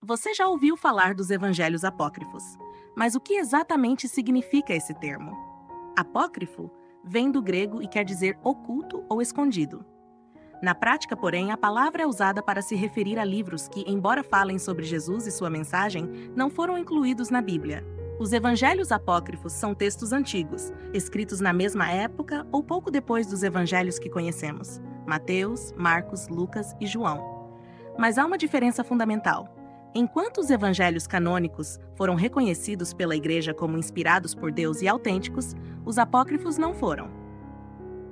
Você já ouviu falar dos evangelhos apócrifos, mas o que exatamente significa esse termo? Apócrifo vem do grego e quer dizer oculto ou escondido. Na prática, porém, a palavra é usada para se referir a livros que, embora falem sobre Jesus e sua mensagem, não foram incluídos na Bíblia. Os evangelhos apócrifos são textos antigos, escritos na mesma época ou pouco depois dos evangelhos que conhecemos: Mateus, Marcos, Lucas e João. Mas há uma diferença fundamental. Enquanto os evangelhos canônicos foram reconhecidos pela Igreja como inspirados por Deus e autênticos, os apócrifos não foram.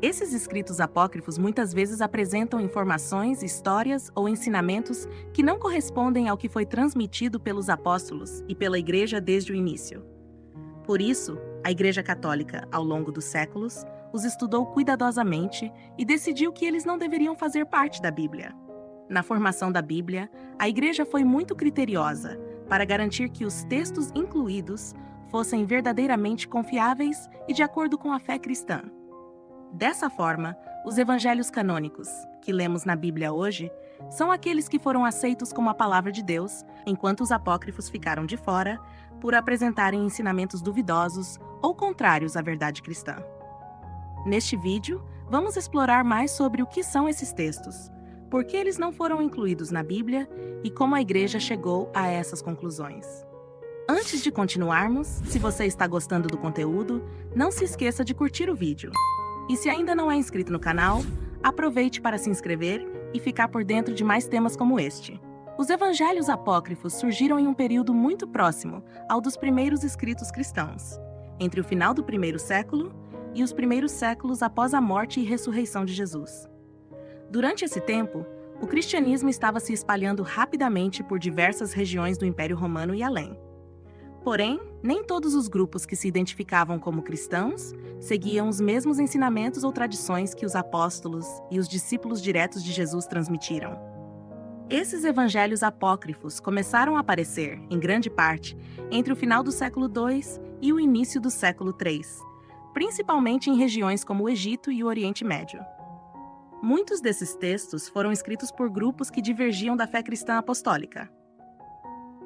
Esses escritos apócrifos muitas vezes apresentam informações, histórias ou ensinamentos que não correspondem ao que foi transmitido pelos apóstolos e pela Igreja desde o início. Por isso, a Igreja Católica, ao longo dos séculos, os estudou cuidadosamente e decidiu que eles não deveriam fazer parte da Bíblia. Na formação da Bíblia, a Igreja foi muito criteriosa para garantir que os textos incluídos fossem verdadeiramente confiáveis e de acordo com a fé cristã. Dessa forma, os evangelhos canônicos, que lemos na Bíblia hoje, são aqueles que foram aceitos como a palavra de Deus, enquanto os apócrifos ficaram de fora por apresentarem ensinamentos duvidosos ou contrários à verdade cristã. Neste vídeo, vamos explorar mais sobre o que são esses textos, por que eles não foram incluídos na Bíblia e como a Igreja chegou a essas conclusões. Antes de continuarmos, se você está gostando do conteúdo, não se esqueça de curtir o vídeo. E se ainda não é inscrito no canal, aproveite para se inscrever e ficar por dentro de mais temas como este. Os evangelhos apócrifos surgiram em um período muito próximo ao dos primeiros escritos cristãos, entre o final do primeiro século e os primeiros séculos após a morte e ressurreição de Jesus. Durante esse tempo, o cristianismo estava se espalhando rapidamente por diversas regiões do Império Romano e além. Porém, nem todos os grupos que se identificavam como cristãos seguiam os mesmos ensinamentos ou tradições que os apóstolos e os discípulos diretos de Jesus transmitiram. Esses evangelhos apócrifos começaram a aparecer, em grande parte, entre o final do século II e o início do século III, principalmente em regiões como o Egito e o Oriente Médio. Muitos desses textos foram escritos por grupos que divergiam da fé cristã apostólica.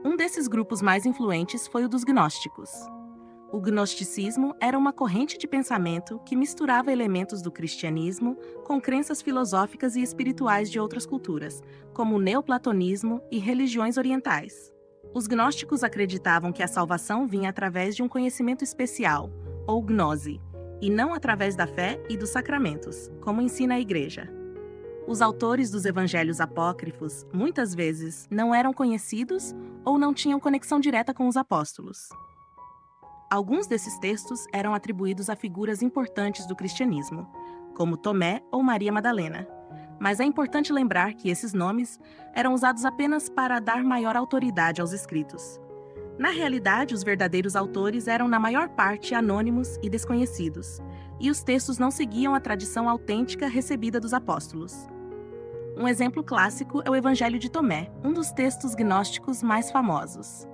Um desses grupos mais influentes foi o dos gnósticos. O gnosticismo era uma corrente de pensamento que misturava elementos do cristianismo com crenças filosóficas e espirituais de outras culturas, como o neoplatonismo e religiões orientais. Os gnósticos acreditavam que a salvação vinha através de um conhecimento especial, ou gnose, e não através da fé e dos sacramentos, como ensina a Igreja. Os autores dos evangelhos apócrifos, muitas vezes, não eram conhecidos ou não tinham conexão direta com os apóstolos. Alguns desses textos eram atribuídos a figuras importantes do cristianismo, como Tomé ou Maria Madalena, mas é importante lembrar que esses nomes eram usados apenas para dar maior autoridade aos escritos. Na realidade, os verdadeiros autores eram, na maior parte, anônimos e desconhecidos, e os textos não seguiam a tradição autêntica recebida dos apóstolos. Um exemplo clássico é o Evangelho de Tomé, um dos textos gnósticos mais famosos.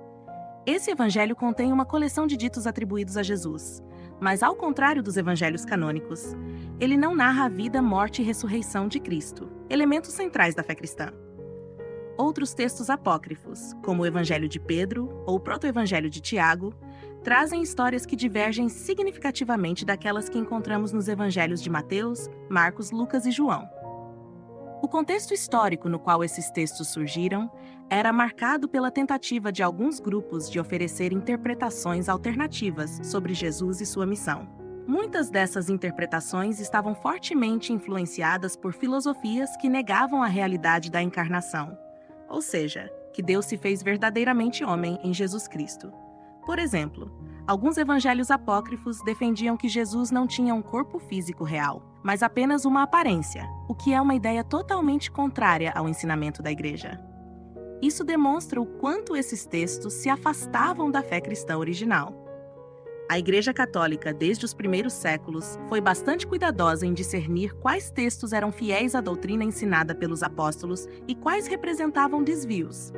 Esse evangelho contém uma coleção de ditos atribuídos a Jesus, mas ao contrário dos evangelhos canônicos, ele não narra a vida, morte e ressurreição de Cristo, elementos centrais da fé cristã. Outros textos apócrifos, como o Evangelho de Pedro ou o Proto-Evangelho de Tiago, trazem histórias que divergem significativamente daquelas que encontramos nos evangelhos de Mateus, Marcos, Lucas e João. O contexto histórico no qual esses textos surgiram era marcado pela tentativa de alguns grupos de oferecer interpretações alternativas sobre Jesus e sua missão. Muitas dessas interpretações estavam fortemente influenciadas por filosofias que negavam a realidade da encarnação, ou seja, que Deus se fez verdadeiramente homem em Jesus Cristo. Por exemplo, alguns evangelhos apócrifos defendiam que Jesus não tinha um corpo físico real, mas apenas uma aparência, o que é uma ideia totalmente contrária ao ensinamento da Igreja. Isso demonstra o quanto esses textos se afastavam da fé cristã original. A Igreja Católica, desde os primeiros séculos, foi bastante cuidadosa em discernir quais textos eram fiéis à doutrina ensinada pelos apóstolos e quais representavam desvios.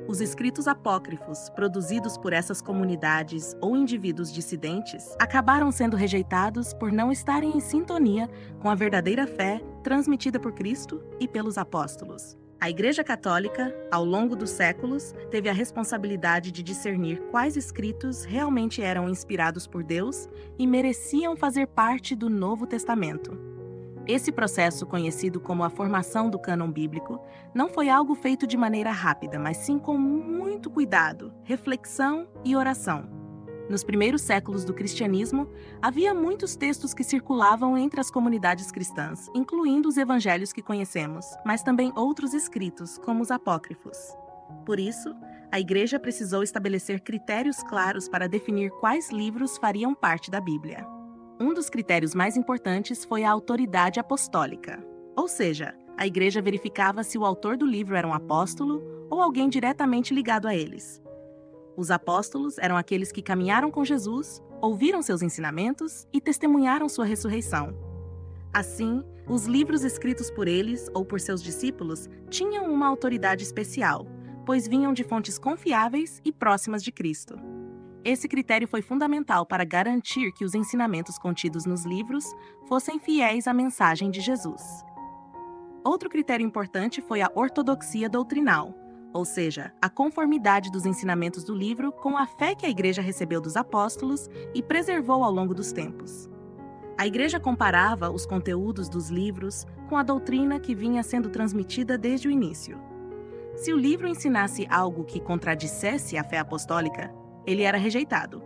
Os escritos apócrifos, produzidos por essas comunidades ou indivíduos dissidentes, acabaram sendo rejeitados por não estarem em sintonia com a verdadeira fé transmitida por Cristo e pelos apóstolos. A Igreja Católica, ao longo dos séculos, teve a responsabilidade de discernir quais escritos realmente eram inspirados por Deus e mereciam fazer parte do Novo Testamento. Esse processo, conhecido como a formação do cânon bíblico, não foi algo feito de maneira rápida, mas sim com muito cuidado, reflexão e oração. Nos primeiros séculos do cristianismo, havia muitos textos que circulavam entre as comunidades cristãs, incluindo os evangelhos que conhecemos, mas também outros escritos, como os apócrifos. Por isso, a Igreja precisou estabelecer critérios claros para definir quais livros fariam parte da Bíblia. Um dos critérios mais importantes foi a autoridade apostólica, ou seja, a Igreja verificava se o autor do livro era um apóstolo ou alguém diretamente ligado a eles. Os apóstolos eram aqueles que caminharam com Jesus, ouviram seus ensinamentos e testemunharam sua ressurreição. Assim, os livros escritos por eles ou por seus discípulos tinham uma autoridade especial, pois vinham de fontes confiáveis e próximas de Cristo. Esse critério foi fundamental para garantir que os ensinamentos contidos nos livros fossem fiéis à mensagem de Jesus. Outro critério importante foi a ortodoxia doutrinal, ou seja, a conformidade dos ensinamentos do livro com a fé que a Igreja recebeu dos apóstolos e preservou ao longo dos tempos. A Igreja comparava os conteúdos dos livros com a doutrina que vinha sendo transmitida desde o início. Se o livro ensinasse algo que contradissesse a fé apostólica, ele era rejeitado.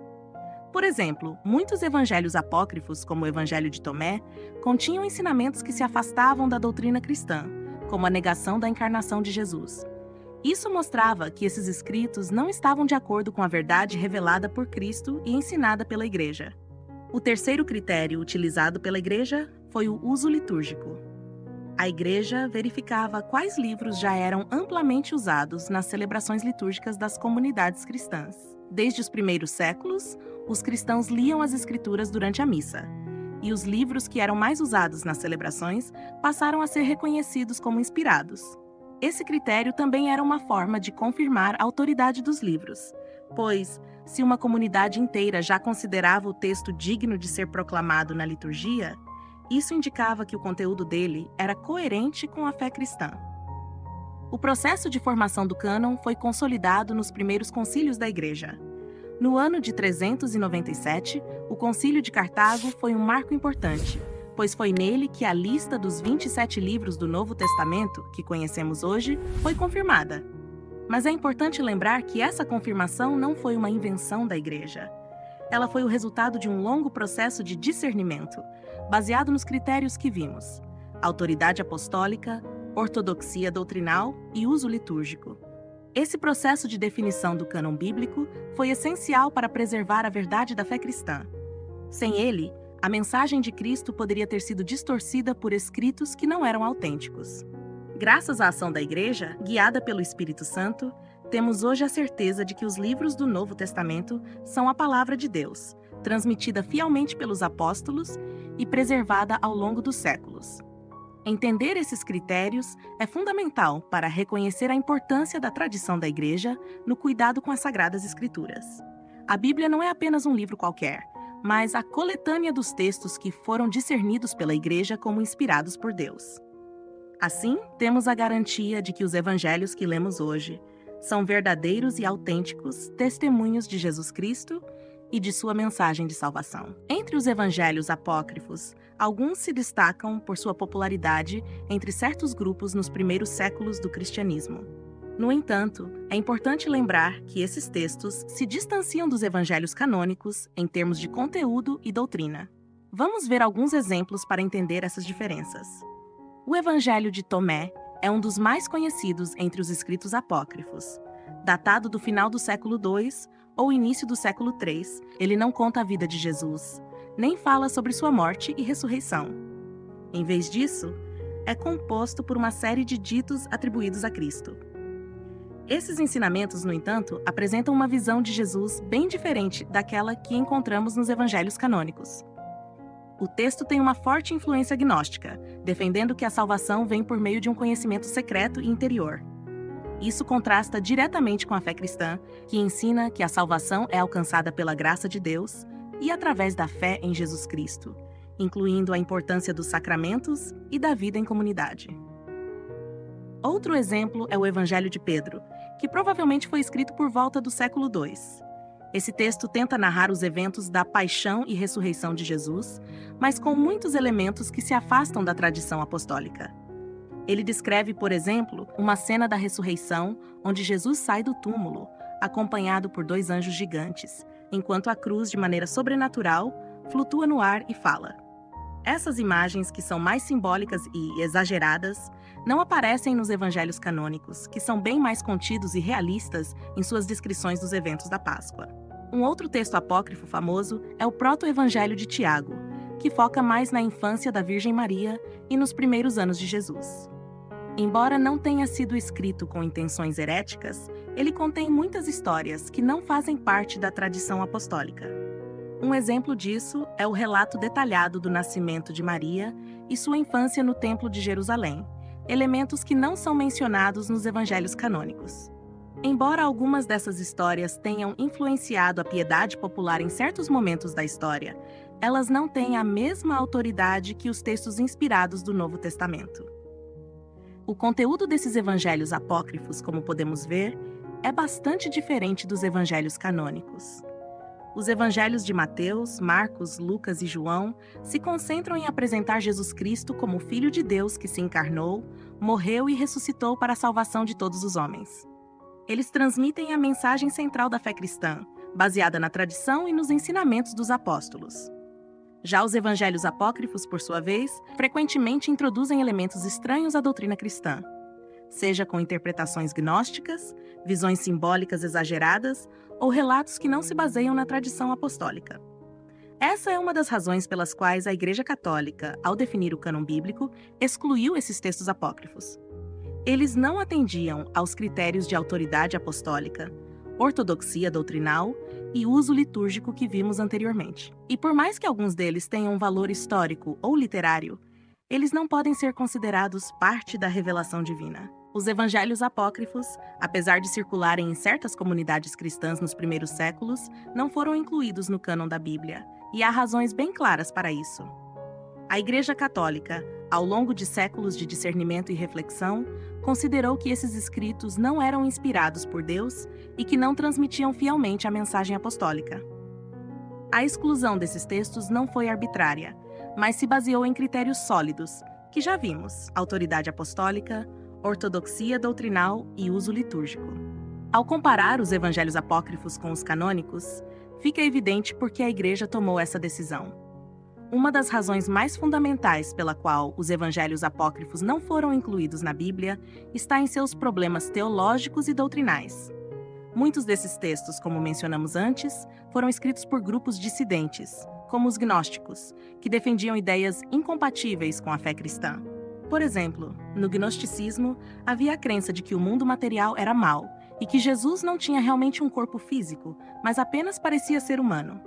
Por exemplo, muitos evangelhos apócrifos, como o Evangelho de Tomé, continham ensinamentos que se afastavam da doutrina cristã, como a negação da encarnação de Jesus. Isso mostrava que esses escritos não estavam de acordo com a verdade revelada por Cristo e ensinada pela Igreja. O terceiro critério utilizado pela Igreja foi o uso litúrgico. A Igreja verificava quais livros já eram amplamente usados nas celebrações litúrgicas das comunidades cristãs. Desde os primeiros séculos, os cristãos liam as Escrituras durante a missa, e os livros que eram mais usados nas celebrações passaram a ser reconhecidos como inspirados. Esse critério também era uma forma de confirmar a autoridade dos livros, pois, se uma comunidade inteira já considerava o texto digno de ser proclamado na liturgia, isso indicava que o conteúdo dele era coerente com a fé cristã. O processo de formação do cânon foi consolidado nos primeiros concílios da Igreja. No ano de 397, o Concílio de Cartago foi um marco importante, pois foi nele que a lista dos 27 livros do Novo Testamento, que conhecemos hoje, foi confirmada. Mas é importante lembrar que essa confirmação não foi uma invenção da Igreja. Ela foi o resultado de um longo processo de discernimento, baseado nos critérios que vimos: autoridade apostólica, ortodoxia doutrinal e uso litúrgico. Esse processo de definição do cânon bíblico foi essencial para preservar a verdade da fé cristã. Sem ele, a mensagem de Cristo poderia ter sido distorcida por escritos que não eram autênticos. Graças à ação da Igreja, guiada pelo Espírito Santo, temos hoje a certeza de que os livros do Novo Testamento são a palavra de Deus, transmitida fielmente pelos apóstolos e preservada ao longo dos séculos. Entender esses critérios é fundamental para reconhecer a importância da tradição da Igreja no cuidado com as Sagradas Escrituras. A Bíblia não é apenas um livro qualquer, mas a coletânea dos textos que foram discernidos pela Igreja como inspirados por Deus. Assim, temos a garantia de que os evangelhos que lemos hoje são verdadeiros e autênticos testemunhos de Jesus Cristo e de sua mensagem de salvação. Entre os evangelhos apócrifos, alguns se destacam por sua popularidade entre certos grupos nos primeiros séculos do cristianismo. No entanto, é importante lembrar que esses textos se distanciam dos evangelhos canônicos em termos de conteúdo e doutrina. Vamos ver alguns exemplos para entender essas diferenças. O Evangelho de Tomé é um dos mais conhecidos entre os escritos apócrifos. Datado do final do século II ou início do século III, ele não conta a vida de Jesus, nem fala sobre sua morte e ressurreição. Em vez disso, é composto por uma série de ditos atribuídos a Cristo. Esses ensinamentos, no entanto, apresentam uma visão de Jesus bem diferente daquela que encontramos nos evangelhos canônicos. O texto tem uma forte influência gnóstica, defendendo que a salvação vem por meio de um conhecimento secreto e interior. Isso contrasta diretamente com a fé cristã, que ensina que a salvação é alcançada pela graça de Deus e através da fé em Jesus Cristo, incluindo a importância dos sacramentos e da vida em comunidade. Outro exemplo é o Evangelho de Pedro, que provavelmente foi escrito por volta do século II. Esse texto tenta narrar os eventos da paixão e ressurreição de Jesus, mas com muitos elementos que se afastam da tradição apostólica. Ele descreve, por exemplo, uma cena da ressurreição onde Jesus sai do túmulo, acompanhado por 2 anjos gigantes, enquanto a cruz, de maneira sobrenatural, flutua no ar e fala. Essas imagens, que são mais simbólicas e exageradas, não aparecem nos evangelhos canônicos, que são bem mais contidos e realistas em suas descrições dos eventos da Páscoa. Um outro texto apócrifo famoso é o Proto-Evangelho de Tiago, que foca mais na infância da Virgem Maria e nos primeiros anos de Jesus. Embora não tenha sido escrito com intenções heréticas, ele contém muitas histórias que não fazem parte da tradição apostólica. Um exemplo disso é o relato detalhado do nascimento de Maria e sua infância no Templo de Jerusalém, elementos que não são mencionados nos evangelhos canônicos. Embora algumas dessas histórias tenham influenciado a piedade popular em certos momentos da história, elas não têm a mesma autoridade que os textos inspirados do Novo Testamento. O conteúdo desses evangelhos apócrifos, como podemos ver, é bastante diferente dos evangelhos canônicos. Os evangelhos de Mateus, Marcos, Lucas e João se concentram em apresentar Jesus Cristo como o Filho de Deus que se encarnou, morreu e ressuscitou para a salvação de todos os homens. Eles transmitem a mensagem central da fé cristã, baseada na tradição e nos ensinamentos dos apóstolos. Já os evangelhos apócrifos, por sua vez, frequentemente introduzem elementos estranhos à doutrina cristã, seja com interpretações gnósticas, visões simbólicas exageradas ou relatos que não se baseiam na tradição apostólica. Essa é uma das razões pelas quais a Igreja Católica, ao definir o cânon bíblico, excluiu esses textos apócrifos. Eles não atendiam aos critérios de autoridade apostólica, ortodoxia doutrinal e uso litúrgico que vimos anteriormente. E por mais que alguns deles tenham um valor histórico ou literário, eles não podem ser considerados parte da revelação divina. Os evangelhos apócrifos, apesar de circularem em certas comunidades cristãs nos primeiros séculos, não foram incluídos no cânon da Bíblia, e há razões bem claras para isso. A Igreja Católica, ao longo de séculos de discernimento e reflexão, considerou que esses escritos não eram inspirados por Deus e que não transmitiam fielmente a mensagem apostólica. A exclusão desses textos não foi arbitrária, mas se baseou em critérios sólidos, que já vimos: autoridade apostólica, ortodoxia doutrinal e uso litúrgico. Ao comparar os evangelhos apócrifos com os canônicos, fica evidente por que a Igreja tomou essa decisão. Uma das razões mais fundamentais pela qual os evangelhos apócrifos não foram incluídos na Bíblia está em seus problemas teológicos e doutrinais. Muitos desses textos, como mencionamos antes, foram escritos por grupos dissidentes, como os gnósticos, que defendiam ideias incompatíveis com a fé cristã. Por exemplo, no gnosticismo, havia a crença de que o mundo material era mau e que Jesus não tinha realmente um corpo físico, mas apenas parecia ser humano.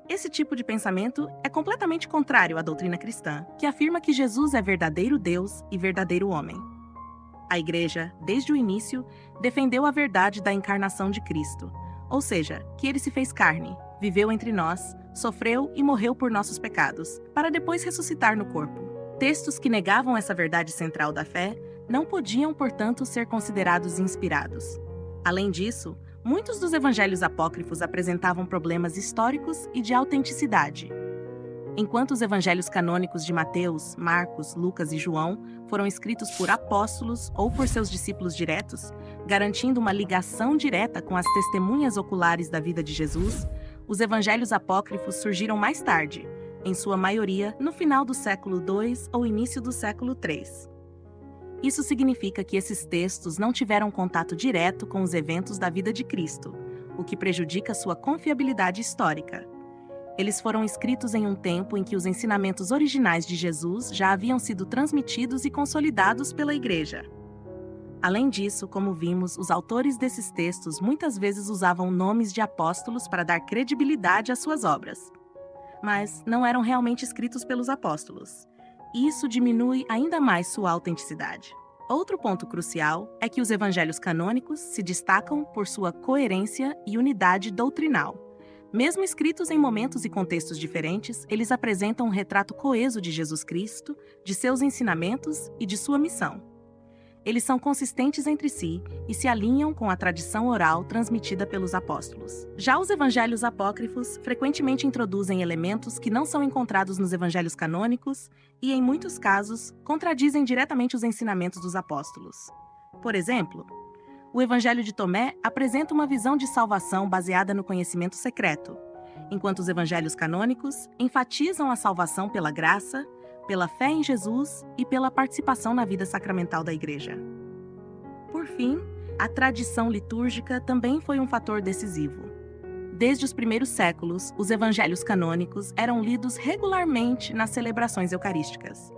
Esse tipo de pensamento é completamente contrário à doutrina cristã, que afirma que Jesus é verdadeiro Deus e verdadeiro homem. A Igreja, desde o início, defendeu a verdade da encarnação de Cristo, ou seja, que ele se fez carne, viveu entre nós, sofreu e morreu por nossos pecados, para depois ressuscitar no corpo. Textos que negavam essa verdade central da fé não podiam, portanto, ser considerados inspirados. Além disso, muitos dos evangelhos apócrifos apresentavam problemas históricos e de autenticidade. Enquanto os evangelhos canônicos de Mateus, Marcos, Lucas e João foram escritos por apóstolos ou por seus discípulos diretos, garantindo uma ligação direta com as testemunhas oculares da vida de Jesus, os evangelhos apócrifos surgiram mais tarde, em sua maioria no final do século II ou início do século III. Isso significa que esses textos não tiveram contato direto com os eventos da vida de Cristo, o que prejudica sua confiabilidade histórica. Eles foram escritos em um tempo em que os ensinamentos originais de Jesus já haviam sido transmitidos e consolidados pela Igreja. Além disso, como vimos, os autores desses textos muitas vezes usavam nomes de apóstolos para dar credibilidade às suas obras, mas não eram realmente escritos pelos apóstolos. Isso diminui ainda mais sua autenticidade. Outro ponto crucial é que os evangelhos canônicos se destacam por sua coerência e unidade doutrinal. Mesmo escritos em momentos e contextos diferentes, eles apresentam um retrato coeso de Jesus Cristo, de seus ensinamentos e de sua missão. Eles são consistentes entre si e se alinham com a tradição oral transmitida pelos apóstolos. Já os evangelhos apócrifos frequentemente introduzem elementos que não são encontrados nos evangelhos canônicos e, em muitos casos, contradizem diretamente os ensinamentos dos apóstolos. Por exemplo, o Evangelho de Tomé apresenta uma visão de salvação baseada no conhecimento secreto, enquanto os evangelhos canônicos enfatizam a salvação pela graça, pela fé em Jesus e pela participação na vida sacramental da Igreja. Por fim, a tradição litúrgica também foi um fator decisivo. Desde os primeiros séculos, os evangelhos canônicos eram lidos regularmente nas celebrações eucarísticas.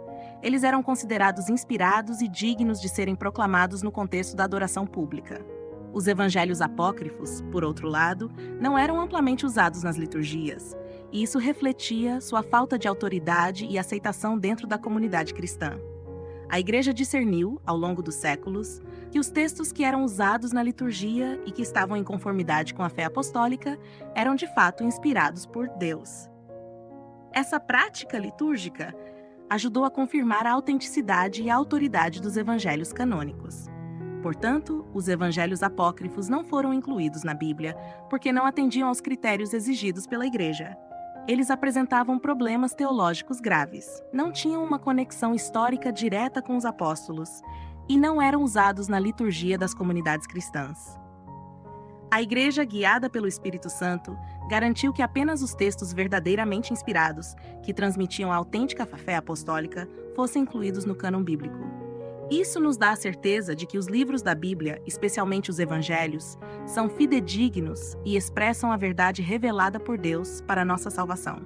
Eles eram considerados inspirados e dignos de serem proclamados no contexto da adoração pública. Os evangelhos apócrifos, por outro lado, não eram amplamente usados nas liturgias, e isso refletia sua falta de autoridade e aceitação dentro da comunidade cristã. A Igreja discerniu, ao longo dos séculos, que os textos que eram usados na liturgia e que estavam em conformidade com a fé apostólica eram de fato inspirados por Deus. Essa prática litúrgica ajudou a confirmar a autenticidade e a autoridade dos evangelhos canônicos. Portanto, os evangelhos apócrifos não foram incluídos na Bíblia porque não atendiam aos critérios exigidos pela Igreja. Eles apresentavam problemas teológicos graves, não tinham uma conexão histórica direta com os apóstolos e não eram usados na liturgia das comunidades cristãs. A Igreja, guiada pelo Espírito Santo, garantiu que apenas os textos verdadeiramente inspirados, que transmitiam a autêntica fé apostólica, fossem incluídos no cânon bíblico. Isso nos dá a certeza de que os livros da Bíblia, especialmente os evangelhos, são fidedignos e expressam a verdade revelada por Deus para a nossa salvação.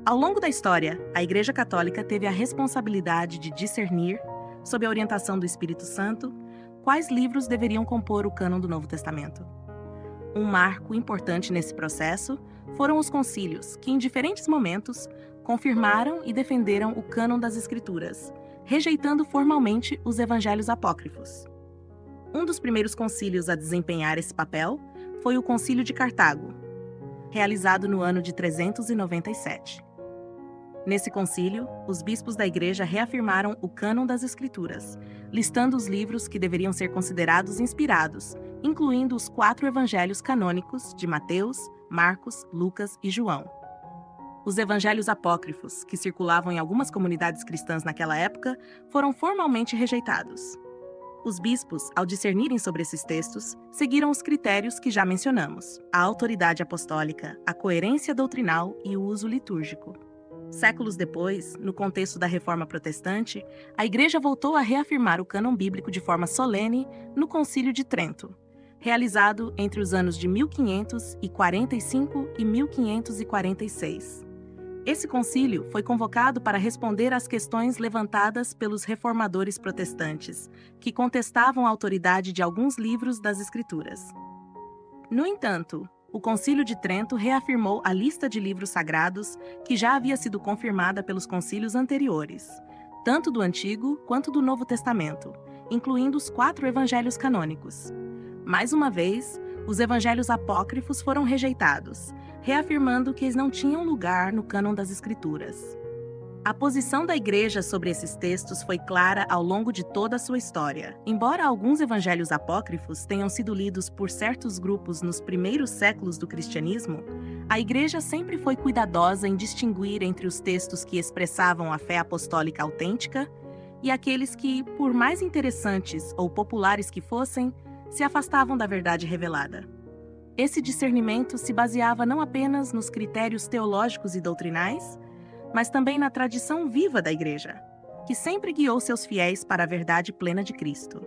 Ao longo da história, a Igreja Católica teve a responsabilidade de discernir, sob a orientação do Espírito Santo, quais livros deveriam compor o cânon do Novo Testamento. Um marco importante nesse processo foram os concílios, que em diferentes momentos confirmaram e defenderam o cânon das Escrituras, rejeitando formalmente os evangelhos apócrifos. Um dos primeiros concílios a desempenhar esse papel foi o Concílio de Cartago, realizado no ano de 397. Nesse concílio, os bispos da Igreja reafirmaram o cânon das Escrituras, listando os livros que deveriam ser considerados inspirados, incluindo os 4 evangelhos canônicos de Mateus, Marcos, Lucas e João. Os evangelhos apócrifos, que circulavam em algumas comunidades cristãs naquela época, foram formalmente rejeitados. Os bispos, ao discernirem sobre esses textos, seguiram os critérios que já mencionamos: a autoridade apostólica, a coerência doutrinal e o uso litúrgico. Séculos depois, no contexto da Reforma Protestante, a Igreja voltou a reafirmar o cânon bíblico de forma solene no Concílio de Trento, realizado entre os anos de 1545 e 1546. Esse concílio foi convocado para responder às questões levantadas pelos reformadores protestantes, que contestavam a autoridade de alguns livros das Escrituras. No entanto, o Concílio de Trento reafirmou a lista de livros sagrados que já havia sido confirmada pelos concílios anteriores, tanto do Antigo quanto do Novo Testamento, incluindo os 4 evangelhos canônicos. Mais uma vez, os evangelhos apócrifos foram rejeitados, reafirmando que eles não tinham lugar no cânon das Escrituras. A posição da Igreja sobre esses textos foi clara ao longo de toda a sua história. Embora alguns evangelhos apócrifos tenham sido lidos por certos grupos nos primeiros séculos do cristianismo, a Igreja sempre foi cuidadosa em distinguir entre os textos que expressavam a fé apostólica autêntica e aqueles que, por mais interessantes ou populares que fossem, se afastavam da verdade revelada. Esse discernimento se baseava não apenas nos critérios teológicos e doutrinais, mas também na tradição viva da Igreja, que sempre guiou seus fiéis para a verdade plena de Cristo.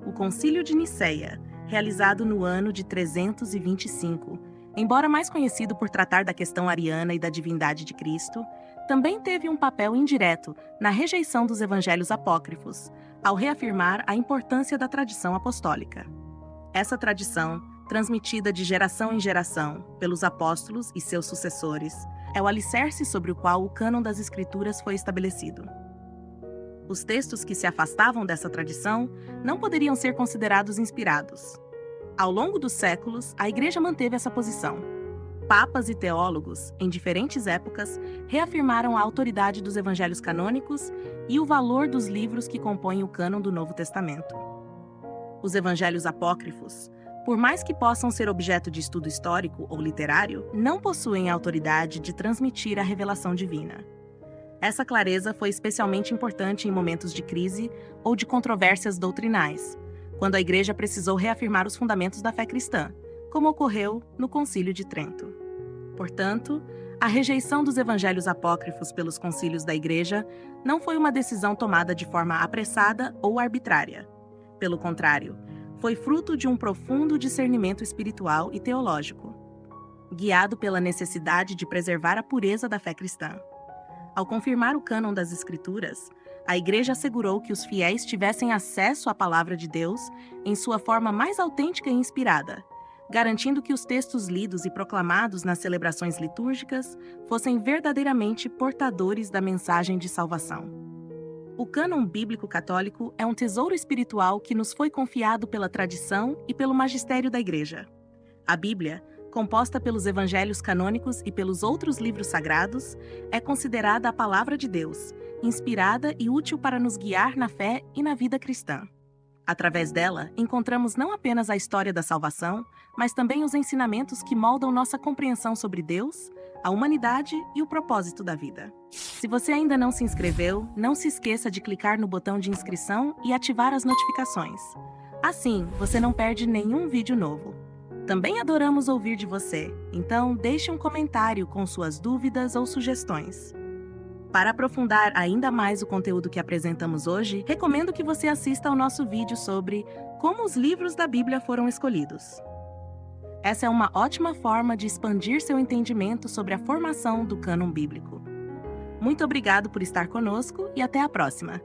O Concílio de Nicéia, realizado no ano de 325, embora mais conhecido por tratar da questão ariana e da divindade de Cristo, também teve um papel indireto na rejeição dos evangelhos apócrifos, ao reafirmar a importância da tradição apostólica. Essa tradição, transmitida de geração em geração pelos apóstolos e seus sucessores, é o alicerce sobre o qual o cânon das Escrituras foi estabelecido. Os textos que se afastavam dessa tradição não poderiam ser considerados inspirados. Ao longo dos séculos, a Igreja manteve essa posição. Papas e teólogos, em diferentes épocas, reafirmaram a autoridade dos evangelhos canônicos e o valor dos livros que compõem o cânon do Novo Testamento. Os evangelhos apócrifos, por mais que possam ser objeto de estudo histórico ou literário, não possuem a autoridade de transmitir a revelação divina. Essa clareza foi especialmente importante em momentos de crise ou de controvérsias doutrinais, quando a Igreja precisou reafirmar os fundamentos da fé cristã, como ocorreu no Concílio de Trento. Portanto, a rejeição dos evangelhos apócrifos pelos concílios da Igreja não foi uma decisão tomada de forma apressada ou arbitrária. Pelo contrário, foi fruto de um profundo discernimento espiritual e teológico, guiado pela necessidade de preservar a pureza da fé cristã. Ao confirmar o cânon das Escrituras, a Igreja assegurou que os fiéis tivessem acesso à Palavra de Deus em sua forma mais autêntica e inspirada, garantindo que os textos lidos e proclamados nas celebrações litúrgicas fossem verdadeiramente portadores da mensagem de salvação. O cânon bíblico católico é um tesouro espiritual que nos foi confiado pela tradição e pelo magistério da Igreja. A Bíblia, composta pelos evangelhos canônicos e pelos outros livros sagrados, é considerada a palavra de Deus, inspirada e útil para nos guiar na fé e na vida cristã. Através dela, encontramos não apenas a história da salvação, mas também os ensinamentos que moldam nossa compreensão sobre Deus, a humanidade e o propósito da vida. Se você ainda não se inscreveu, não se esqueça de clicar no botão de inscrição e ativar as notificações. Assim, você não perde nenhum vídeo novo. Também adoramos ouvir de você, então deixe um comentário com suas dúvidas ou sugestões. Para aprofundar ainda mais o conteúdo que apresentamos hoje, recomendo que você assista ao nosso vídeo sobre como os livros da Bíblia foram escolhidos. Essa é uma ótima forma de expandir seu entendimento sobre a formação do cânon bíblico. Muito obrigado por estar conosco e até a próxima!